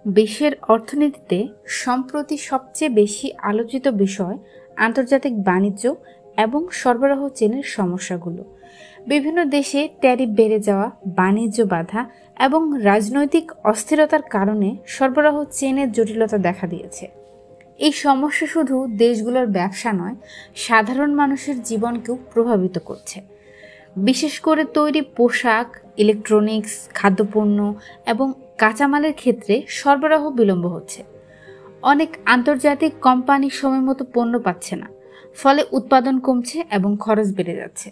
বিশ্বের অর্থনীতিতে সম্প্রতি সবচেয়ে বেশি আলোচিত বিষয় আন্তর্জাতিক বাণিজ্য এবং সরবরাহ চেনের সমস্যাগুলো। বিভিন্ন দেশে ট্যারিফ বেড়ে যাওয়া, বাণিজ্য বাধা এবং রাজনৈতিক অস্থিরতার কারণে সরবরাহ চেনের জটিলতা দেখা দিয়েছে। এই সমস্যা শুধু দেশগুলোর ব্যবসা নয়, সাধারণ মানুষের জীবনকেও প্রভাবিত করছে। বিশেষ করে তৈরি পোশাক, ইলেকট্রনিক্স, খাদ্যপণ্য এবং কাঁচামালের ক্ষেত্রে সরবরাহ বিলম্ব হচ্ছে। অনেক আন্তর্জাতিক কোম্পানি সময়মতো পণ্য পাচ্ছে না, ফলে উৎপাদন কমছে এবং খরচ বেড়ে যাচ্ছে।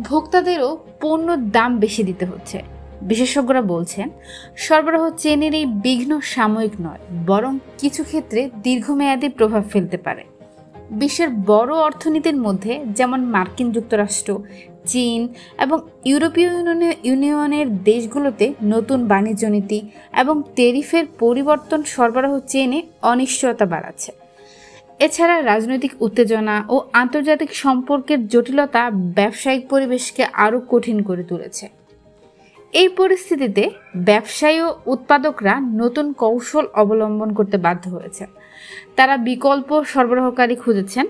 ভোক্তাদেরও পণ্যর দাম বেশি দিতে হচ্ছে। বিশেষজ্ঞরা বলছেন, সরবরাহ চেনের এই বিঘ্ন সাময়িক নয়, বরং কিছু ক্ষেত্রে দীর্ঘমেয়াদী প্রভাব ফেলতে পারে। বিশ্বের বড় অর্থনীতির মধ্যে যেমন মার্কিন যুক্তরাষ্ট্র, চীন এবং ইউরোপীয় ইউনিয়নের দেশগুলোতে নতুন বাণিজ্য নীতি এবং ট্যারিফের পরিবর্তন সরবরাহ চেনে অনিশ্চয়তা বাড়াচ্ছে। এছাড়া রাজনৈতিক উত্তেজনা ও আন্তর্জাতিক সম্পর্কের জটিলতা ব্যবসায়িক পরিবেশকে আরও কঠিন করে তুলেছে। এই পরিস্থিতিতে ব্যবসায়ী ও উৎপাদকরা নতুন কৌশল অবলম্বন করতে বাধ্য হয়েছেন। তারা বিকল্প সরবরাহকারী খুঁজেছেন,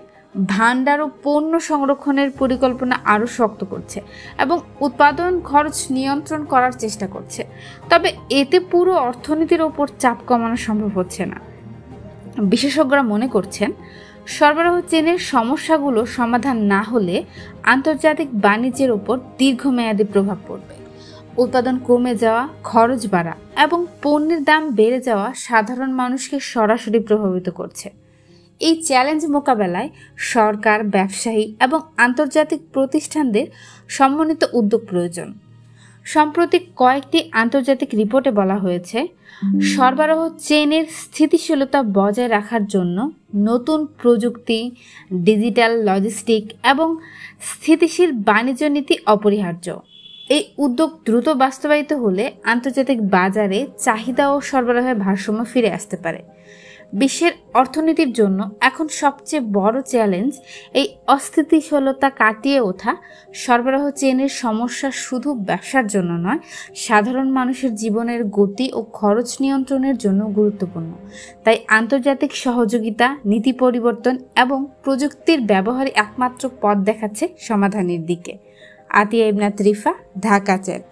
ভাণ্ডার ও পণ্য সংরক্ষণের পরিকল্পনা আরও শক্ত করছে এবং উৎপাদন খরচ নিয়ন্ত্রণ করার চেষ্টা করছে। তবে এতে পুরো অর্থনীতির ওপর চাপ কমানো সম্ভব হচ্ছে না। বিশেষজ্ঞরা মনে করছেন, সরবরাহ চেনের সমস্যাগুলো সমাধান না হলে আন্তর্জাতিক বাণিজ্যের ওপর দীর্ঘমেয়াদী প্রভাব পড়বে। উৎপাদন কমে যাওয়া, খরচ বাড়া এবং পণ্যের দাম বেড়ে যাওয়া সাধারণ মানুষকে সরাসরি প্রভাবিত করছে। এই চ্যালেঞ্জ মোকাবেলায় সরকার, ব্যবসায়ী এবং আন্তর্জাতিক প্রতিষ্ঠানদের সমন্বিত উদ্যোগ প্রয়োজন। সম্প্রতি কয়েকটি আন্তর্জাতিক রিপোর্টে বলা হয়েছে, সরবরাহ চেনের স্থিতিশীলতা বজায় রাখার জন্য নতুন প্রযুক্তি, ডিজিটাল লজিস্টিক এবং স্থিতিশীল বাণিজ্য নীতি অপরিহার্য। এই উদ্যোগ দ্রুত বাস্তবায়িত হলে আন্তর্জাতিক বাজারে চাহিদা ও সরবরাহের ভারসাম্য ফিরে আসতে পারে। বিশ্বের অর্থনীতির জন্য এখন সবচেয়ে বড় চ্যালেঞ্জ এই অস্থিতিশীলতা কাটিয়ে ওঠা। সরবরাহ চেনের সমস্যা শুধু ব্যবসার জন্য নয়, সাধারণ মানুষের জীবনের গতি ও খরচ নিয়ন্ত্রণের জন্য গুরুত্বপূর্ণ। তাই আন্তর্জাতিক সহযোগিতা, নীতি পরিবর্তন এবং প্রযুক্তির ব্যবহারই একমাত্র পথ দেখাচ্ছে সমাধানের দিকে। আতিয়া ইবনাত রিফা, ঢাকা চ্যাট।